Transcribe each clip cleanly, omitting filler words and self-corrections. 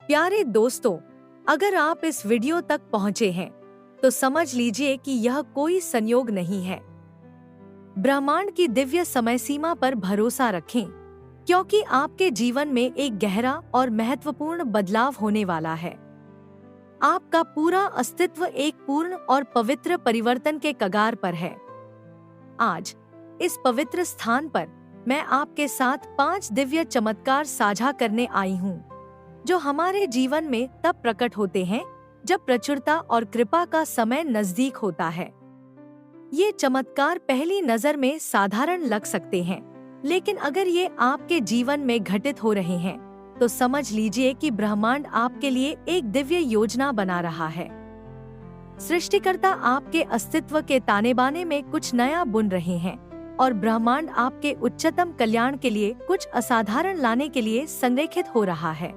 प्यारे दोस्तों, अगर आप इस वीडियो तक पहुंचे हैं तो समझ लीजिए कि यह कोई संयोग नहीं है। ब्रह्मांड की दिव्य समय सीमा पर भरोसा रखें, क्योंकि आपके जीवन में एक गहरा और महत्वपूर्ण बदलाव होने वाला है। आपका पूरा अस्तित्व एक पूर्ण और पवित्र परिवर्तन के कगार पर है। आज इस पवित्र स्थान पर मैं आपके साथ 5 दिव्य चमत्कार साझा करने आई हूँ, जो हमारे जीवन में तब प्रकट होते हैं जब प्रचुरता और कृपा का समय नजदीक होता है। ये चमत्कार पहली नजर में साधारण लग सकते हैं, लेकिन अगर ये आपके जीवन में घटित हो रहे हैं तो समझ लीजिए कि ब्रह्मांड आपके लिए एक दिव्य योजना बना रहा है। सृष्टिकर्ता आपके अस्तित्व के ताने बाने में कुछ नया बुन रहे हैं और ब्रह्मांड आपके उच्चतम कल्याण के लिए कुछ असाधारण लाने के लिए संरेखित हो रहा है।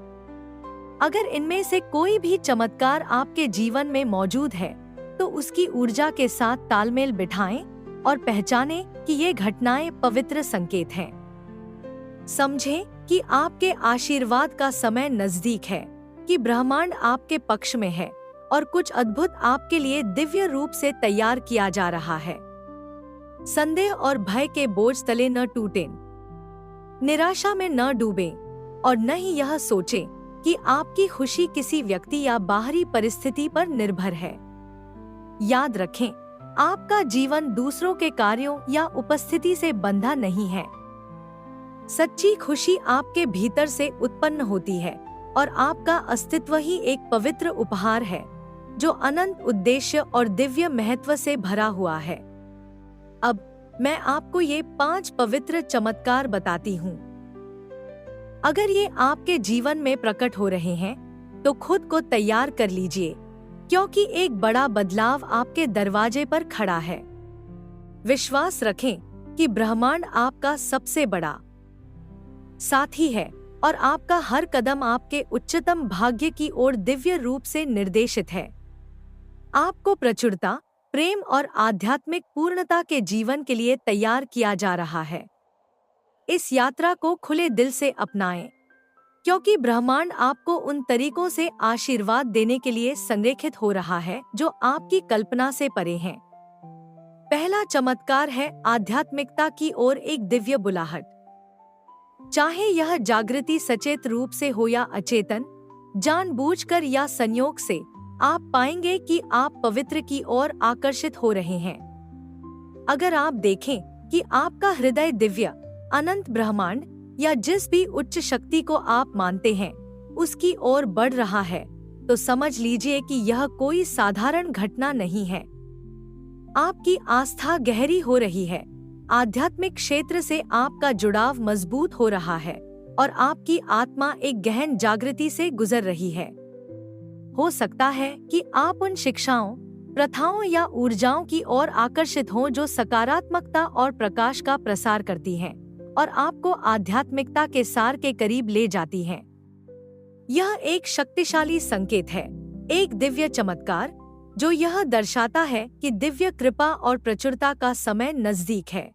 अगर इनमें से कोई भी चमत्कार आपके जीवन में मौजूद है तो उसकी ऊर्जा के साथ तालमेल बिठाएं और पहचानें कि ये घटनाएं पवित्र संकेत हैं। समझें कि आपके आशीर्वाद का समय नजदीक है, कि ब्रह्मांड आपके पक्ष में है और कुछ अद्भुत आपके लिए दिव्य रूप से तैयार किया जा रहा है। संदेह और भय के बोझ तले न टूटें, निराशा में न डूबें और न ही यह सोचें कि आपकी खुशी किसी व्यक्ति या बाहरी परिस्थिति पर निर्भर है। याद रखें, आपका जीवन दूसरों के कार्यों या उपस्थिति से बंधा नहीं है। सच्ची खुशी आपके भीतर से उत्पन्न होती है और आपका अस्तित्व ही एक पवित्र उपहार है, जो अनंत उद्देश्य और दिव्य महत्व से भरा हुआ है। अब मैं आपको ये 5 पवित्र चमत्कार बताती हूँ। अगर ये आपके जीवन में प्रकट हो रहे हैं तो खुद को तैयार कर लीजिए, क्योंकि एक बड़ा बदलाव आपके दरवाजे पर खड़ा है। विश्वास रखें कि ब्रह्मांड आपका सबसे बड़ा साथी है और आपका हर कदम आपके उच्चतम भाग्य की ओर दिव्य रूप से निर्देशित है। आपको प्रचुरता, प्रेम और आध्यात्मिक पूर्णता के जीवन के लिए तैयार किया जा रहा है। इस यात्रा को खुले दिल से अपनाएं, क्योंकि ब्रह्मांड आपको उन तरीकों से आशीर्वाद देने के लिए संरेखित हो रहा है जो आपकी कल्पना से परे हैं। पहला चमत्कार है आध्यात्मिकता की ओर एक दिव्य बुलाहट। चाहे यह जागृति सचेत रूप से हो या अचेतन, जानबूझकर या संयोग से, आप पाएंगे कि आप पवित्र की ओर आकर्षित हो रहे हैं। अगर आप देखें कि आपका हृदय दिव्य, अनंत ब्रह्मांड या जिस भी उच्च शक्ति को आप मानते हैं उसकी ओर बढ़ रहा है, तो समझ लीजिए कि यह कोई साधारण घटना नहीं है। आपकी आस्था गहरी हो रही है, आध्यात्मिक क्षेत्र से आपका जुड़ाव मजबूत हो रहा है और आपकी आत्मा एक गहन जागृति से गुजर रही है। हो सकता है कि आप उन शिक्षाओं, प्रथाओं या ऊर्जाओं की ओर आकर्षित हों जो सकारात्मकता और प्रकाश का प्रसार करती हैं और आपको आध्यात्मिकता के सार के करीब ले जाती हैं। यह एक शक्तिशाली संकेत है, एक दिव्य चमत्कार जो यह दर्शाता है कि दिव्य कृपा और प्रचुरता का समय नजदीक है।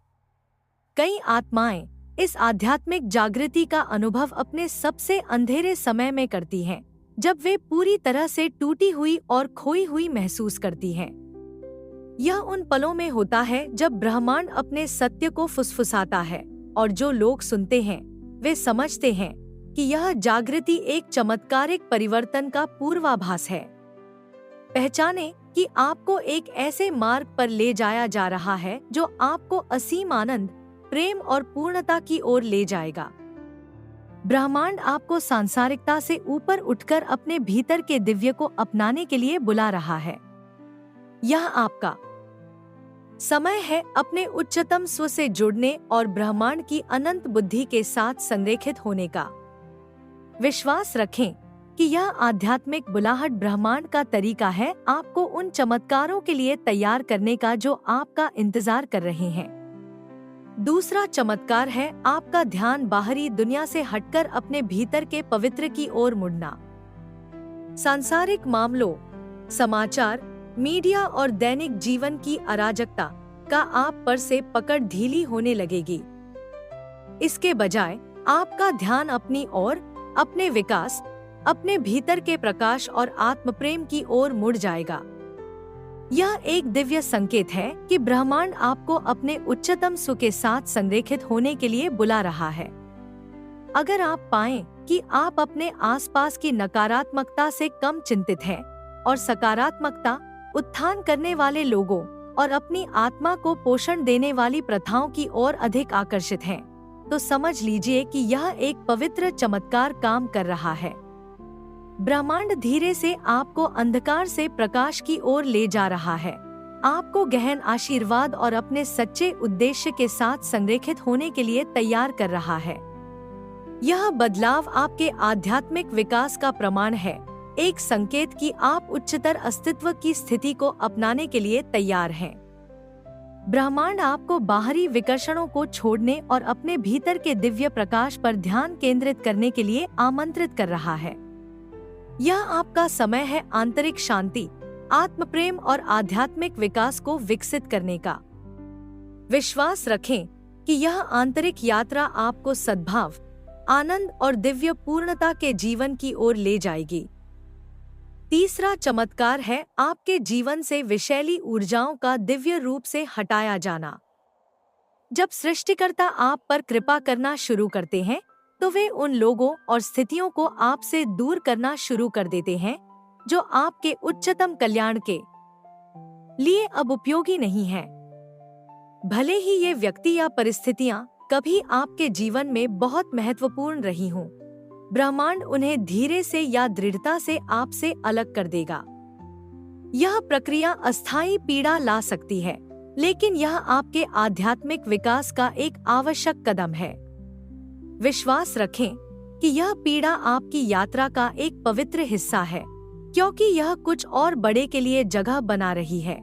कई आत्माएं इस आध्यात्मिक जागृति का अनुभव अपने सबसे अंधेरे समय में करती हैं, जब वे पूरी तरह से टूटी हुई और खोई हुई महसूस करती हैं। यह उन पलों में होता है जब ब्रह्मांड अपने सत्य को फुसफुसाता है और जो लोग सुनते हैं वे समझते हैं कि यह जागृति एक चमत्कारिक परिवर्तन का पूर्वाभास है। पहचानें कि आपको एक ऐसे मार्ग पर ले जाया जा रहा है जो आपको असीम आनंद, प्रेम और पूर्णता की ओर ले जाएगा। ब्रह्मांड आपको सांसारिकता से ऊपर उठकर अपने भीतर के दिव्य को अपनाने के लिए बुला रहा है। यह आपका समय है अपने उच्चतम स्व से जुड़ने और ब्रह्मांड की अनंत बुद्धि के साथ संरेखित होने का। विश्वास रखें कि यह आध्यात्मिक बुलाहट ब्रह्मांड का तरीका है आपको उन चमत्कारों के लिए तैयार करने का जो आपका इंतजार कर रहे हैं। दूसरा चमत्कार है आपका ध्यान बाहरी दुनिया से हटकर अपने भीतर के पवित्र की ओर मुड़ना। सांसारिक मामलों, समाचार, मीडिया और दैनिक जीवन की अराजकता का आप पर से पकड़ ढीली होने लगेगी। इसके बजाय आपका ध्यान अपनी ओर, अपने विकास, अपने भीतर के प्रकाश और आत्म प्रेम की ओर मुड़ जाएगा। यह एक दिव्य संकेत है कि ब्रह्मांड आपको अपने उच्चतम सुख के साथ संरेखित होने के लिए बुला रहा है। अगर आप पाएं कि आप अपने आसपास की नकारात्मकता से कम चिंतित हैं और सकारात्मकता, उत्थान करने वाले लोगों और अपनी आत्मा को पोषण देने वाली प्रथाओं की ओर अधिक आकर्षित हैं, तो समझ लीजिए कि यह एक पवित्र चमत्कार काम कर रहा है। ब्रह्मांड धीरे से आपको अंधकार से प्रकाश की ओर ले जा रहा है, आपको गहन आशीर्वाद और अपने सच्चे उद्देश्य के साथ संरेखित होने के लिए तैयार कर रहा है। यह बदलाव आपके आध्यात्मिक विकास का प्रमाण है, एक संकेत कि आप उच्चतर अस्तित्व की स्थिति को अपनाने के लिए तैयार हैं। ब्रह्मांड आपको बाहरी विकर्षणों को छोड़ने और अपने भीतर के दिव्य प्रकाश पर ध्यान केंद्रित करने के लिए आमंत्रित कर रहा है। यह आपका समय है आंतरिक शांति, आत्म प्रेम और आध्यात्मिक विकास को विकसित करने का। विश्वास रखें कि यह आंतरिक यात्रा आपको सद्भाव, आनंद और दिव्य पूर्णता के जीवन की ओर ले जाएगी। तीसरा चमत्कार है आपके जीवन से विषैली ऊर्जाओं का दिव्य रूप से हटाया जाना। जब सृष्टिकर्ता आप पर कृपा करना शुरू करते हैं, तो वे उन लोगों और स्थितियों को आपसे दूर करना शुरू कर देते हैं जो आपके उच्चतम कल्याण के लिए अब उपयोगी नहीं हैं। भले ही ये व्यक्ति या परिस्थितियां कभी आपके जीवन में बहुत महत्वपूर्ण रही हों, ब्रह्मांड उन्हें धीरे से या दृढ़ता से आपसे अलग कर देगा। यह प्रक्रिया अस्थायी पीड़ा ला सकती है, लेकिन यह आपके आध्यात्मिक विकास का एक आवश्यक कदम है। विश्वास रखें कि यह पीड़ा आपकी यात्रा का एक पवित्र हिस्सा है, क्योंकि यह कुछ और बड़े के लिए जगह बना रही है।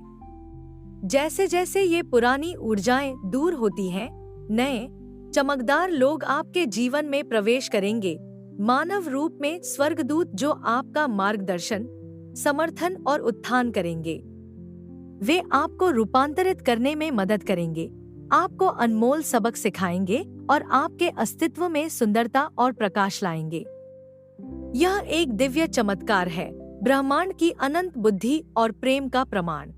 जैसे जैसे ये पुरानी ऊर्जाएं दूर होती हैं, नए चमकदार लोग आपके जीवन में प्रवेश करेंगे, मानव रूप में स्वर्गदूत जो आपका मार्गदर्शन, समर्थन और उत्थान करेंगे। वे आपको रूपांतरित करने में मदद करेंगे, आपको अनमोल सबक सिखाएंगे और आपके अस्तित्व में सुंदरता और प्रकाश लाएंगे। यह एक दिव्य चमत्कार है, ब्रह्मांड की अनंत बुद्धि और प्रेम का प्रमाण।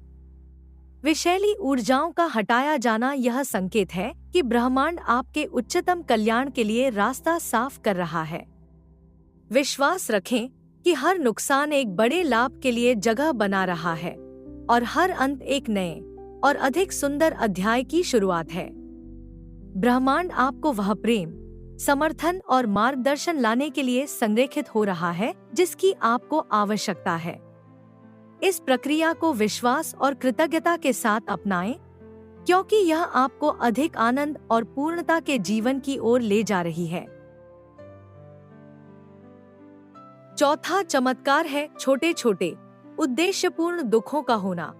विषैली ऊर्जाओं का हटाया जाना यह संकेत है कि ब्रह्मांड आपके उच्चतम कल्याण के लिए रास्ता साफ कर रहा है। विश्वास रखें कि हर नुकसान एक बड़े लाभ के लिए जगह बना रहा है और हर अंत एक नए और अधिक सुंदर अध्याय की शुरुआत है। ब्रह्मांड आपको वह प्रेम, समर्थन और मार्गदर्शन लाने के लिए संरेखित हो रहा है जिसकी आपको आवश्यकता है। इस प्रक्रिया को विश्वास और कृतज्ञता के साथ अपनाएं, क्योंकि यह आपको अधिक आनंद और पूर्णता के जीवन की ओर ले जा रही है। चौथा चमत्कार है छोटे छोटे उद्देश्यपूर्ण दुखों का होना।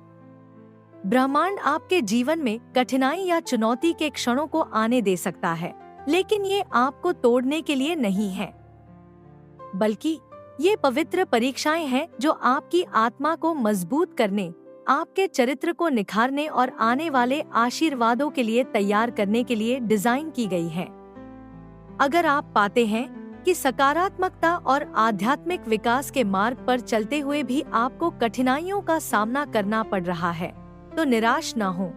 ब्रह्मांड आपके जीवन में कठिनाई या चुनौती के क्षणों को आने दे सकता है, लेकिन ये आपको तोड़ने के लिए नहीं है, बल्कि ये पवित्र परीक्षाएं हैं जो आपकी आत्मा को मजबूत करने, आपके चरित्र को निखारने और आने वाले आशीर्वादों के लिए तैयार करने के लिए डिजाइन की गई हैं। अगर आप पाते हैं कि सकारात्मकता और आध्यात्मिक विकास के मार्ग पर चलते हुए भी आपको कठिनाइयों का सामना करना पड़ रहा है, तो निराश न हो।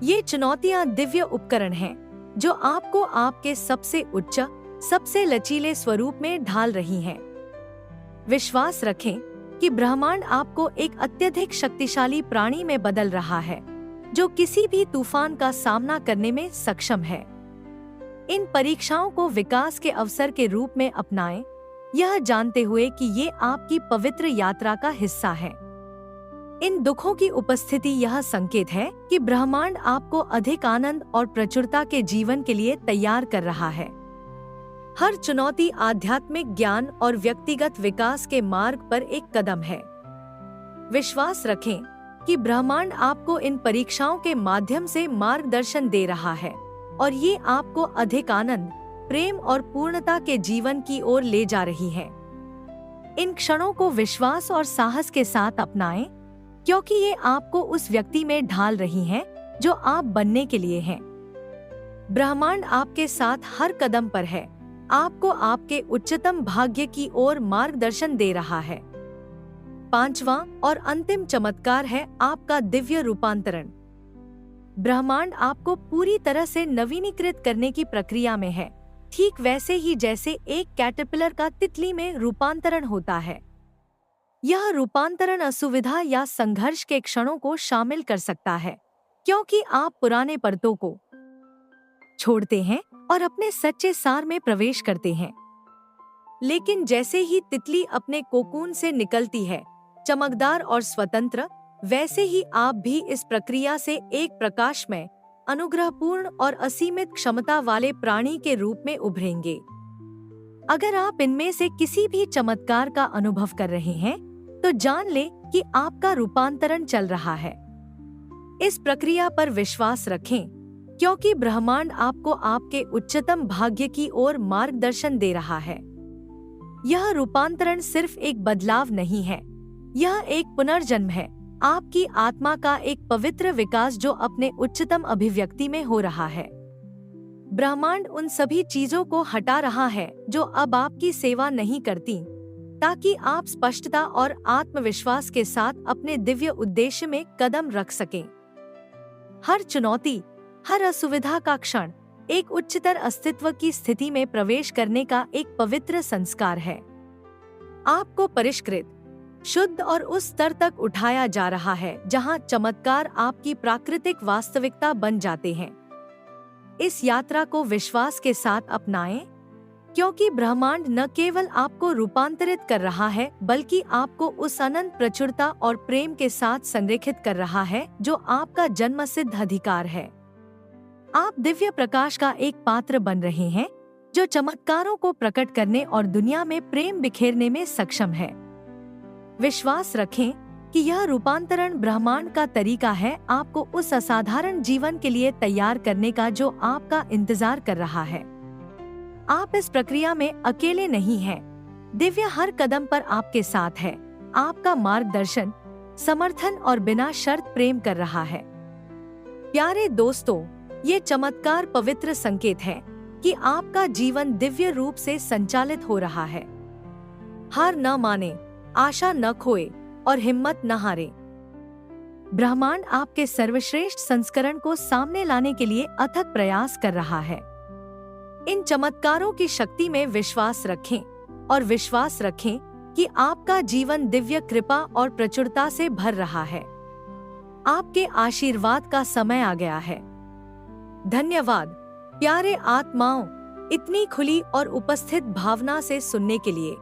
ये चुनौतियां दिव्य उपकरण हैं जो आपको आपके सबसे उच्च, सबसे लचीले स्वरूप में ढाल रही हैं। विश्वास रखें कि ब्रह्मांड आपको एक अत्यधिक शक्तिशाली प्राणी में बदल रहा है जो किसी भी तूफान का सामना करने में सक्षम है। इन परीक्षाओं को विकास के अवसर के रूप में अपनाएं, यह जानते हुए कि ये आपकी पवित्र यात्रा का हिस्सा है। इन दुखों की उपस्थिति यह संकेत है कि ब्रह्मांड आपको अधिक आनंद और प्रचुरता के जीवन के लिए तैयार कर रहा है। हर चुनौती आध्यात्मिक ज्ञान और व्यक्तिगत विकास के मार्ग पर एक कदम है। विश्वास रखें कि ब्रह्मांड आपको इन परीक्षाओं के माध्यम से मार्गदर्शन दे रहा है और ये आपको अधिक आनंद, प्रेम और पूर्णता के जीवन की ओर ले जा रही है। इन क्षणों को विश्वास और साहस के साथ अपनाएं, क्योंकि ये आपको उस व्यक्ति में ढाल रही हैं जो आप बनने के लिए हैं। ब्रह्मांड आपके साथ हर कदम पर है, आपको आपके उच्चतम भाग्य की ओर मार्गदर्शन दे रहा है। पांचवा और अंतिम चमत्कार है आपका दिव्य रूपांतरण। ब्रह्मांड आपको पूरी तरह से नवीनीकृत करने की प्रक्रिया में है, ठीक वैसे ही जैसे एक कैटरपिलर का तितली में रूपांतरण होता है। यह रूपांतरण असुविधा या संघर्ष के क्षणों को शामिल कर सकता है, क्योंकि आप पुराने परतों को छोड़ते हैं और अपने सच्चे सार में प्रवेश करते हैं। लेकिन जैसे ही तितली अपने कोकून से निकलती है, चमकदार और स्वतंत्र, वैसे ही आप भी इस प्रक्रिया से एक प्रकाशमय, अनुग्रहपूर्ण और असीमित क्षमता वाले प्राणी के रूप में उभरेंगे। अगर आप इनमें से किसी भी चमत्कार का अनुभव कर रहे हैं, तो जान लें कि आपका रूपांतरण चल रहा है। इस प्रक्रिया पर विश्वास रखें, क्योंकि ब्रह्मांड आपको आपके उच्चतम भाग्य की ओर मार्गदर्शन दे रहा है। यह रूपांतरण सिर्फ एक बदलाव नहीं है, यह एक पुनर्जन्म है, आपकी आत्मा का एक पवित्र विकास जो अपने उच्चतम अभिव्यक्ति में हो रहा है। ब्रह्मांड उन सभी चीजों को हटा रहा है जो अब आपकी सेवा नहीं करती, ताकि आप स्पष्टता और आत्मविश्वास के साथ अपने दिव्य उद्देश्य में कदम रख सकें। हर चुनौती, हर असुविधा का क्षण एक उच्चतर अस्तित्व की स्थिति में प्रवेश करने का एक पवित्र संस्कार है। आपको परिष्कृत, शुद्ध और उस स्तर तक उठाया जा रहा है जहां चमत्कार आपकी प्राकृतिक वास्तविकता बन जाते हैं। इस यात्रा को विश्वास के साथ अपनाएं, क्योंकि ब्रह्मांड न केवल आपको रूपांतरित कर रहा है, बल्कि आपको उस अनंत प्रचुरता और प्रेम के साथ संरेखित कर रहा है जो आपका जन्मसिद्ध अधिकार है। आप दिव्य प्रकाश का एक पात्र बन रहे हैं जो चमत्कारों को प्रकट करने और दुनिया में प्रेम बिखेरने में सक्षम है। विश्वास रखें कि यह रूपांतरण ब्रह्मांड का तरीका है आपको उस असाधारण जीवन के लिए तैयार करने का जो आपका इंतजार कर रहा है। आप इस प्रक्रिया में अकेले नहीं हैं। दिव्य हर कदम पर आपके साथ है, आपका मार्गदर्शन, समर्थन और बिना शर्त प्रेम कर रहा है। प्यारे दोस्तों, ये चमत्कार पवित्र संकेत है कि आपका जीवन दिव्य रूप से संचालित हो रहा है। हार न माने, आशा न खोए और हिम्मत न हारे। ब्रह्मांड आपके सर्वश्रेष्ठ संस्करण को सामने लाने के लिए अथक प्रयास कर रहा है। इन चमत्कारों की शक्ति में विश्वास रखें और विश्वास रखें कि आपका जीवन दिव्य कृपा और प्रचुरता से भर रहा है। आपके आशीर्वाद का समय आ गया है। धन्यवाद प्यारे आत्माओं, इतनी खुली और उपस्थित भावना से सुनने के लिए।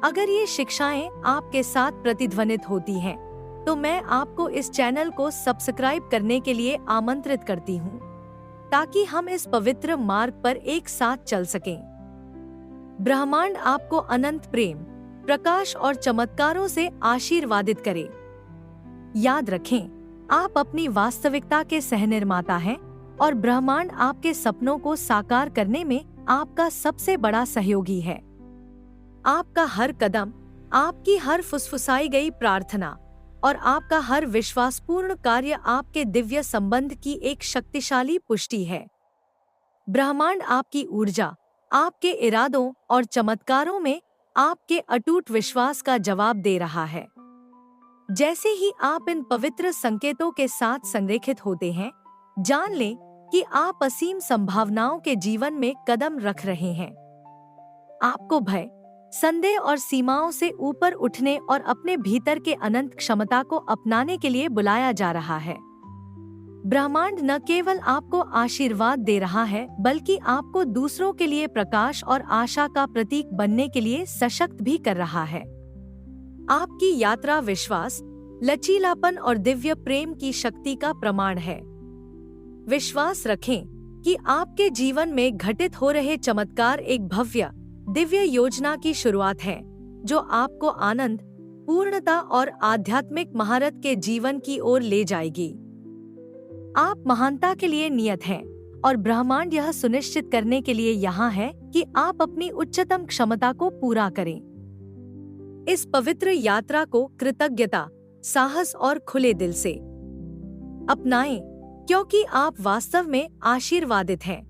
अगर ये शिक्षाएं आपके साथ प्रतिध्वनित होती हैं, तो मैं आपको इस चैनल को सब्सक्राइब करने के लिए आमंत्रित करती हूँ, ताकि हम इस पवित्र मार्ग पर एक साथ चल सकें। ब्रह्मांड आपको अनंत प्रेम, प्रकाश और चमत्कारों से आशीर्वादित करे। याद रखें, आप अपनी वास्तविकता के सहनिर्माता हैं और ब्रह्मांड आपके सपनों को साकार करने में आपका सबसे बड़ा सहयोगी है। आपका हर कदम, आपकी हर फुसफुसाई गई प्रार्थना और आपका हर विश्वासपूर्ण कार्य आपके दिव्य संबंध की एक शक्तिशाली पुष्टि है। ब्रह्मांड आपकी ऊर्जा, आपके इरादों और चमत्कारों में आपके अटूट विश्वास का जवाब दे रहा है। जैसे ही आप इन पवित्र संकेतों के साथ संरेखित होते हैं, जान लें कि आप असीम संभावनाओं के जीवन में कदम रख रहे हैं। आपको भय, संदेह और सीमाओं से ऊपर उठने और अपने भीतर के अनंत क्षमता को अपनाने के लिए बुलाया जा रहा है। ब्रह्मांड न केवल आपको आशीर्वाद दे रहा है, बल्कि आपको दूसरों के लिए प्रकाश और आशा का प्रतीक बनने के लिए सशक्त भी कर रहा है। आपकी यात्रा विश्वास, लचीलापन और दिव्य प्रेम की शक्ति का प्रमाण है। विश्वास रखें कि आपके जीवन में घटित हो रहे चमत्कार एक भव्य, दिव्य योजना की शुरुआत है, जो आपको आनंद, पूर्णता और आध्यात्मिक महारत के जीवन की ओर ले जाएगी। आप महानता के लिए नियत हैं और ब्रह्मांड यह सुनिश्चित करने के लिए यहाँ है कि आप अपनी उच्चतम क्षमता को पूरा करें। इस पवित्र यात्रा को कृतज्ञता, साहस और खुले दिल से अपनाएं, क्योंकि आप वास्तव में आशीर्वादित हैं।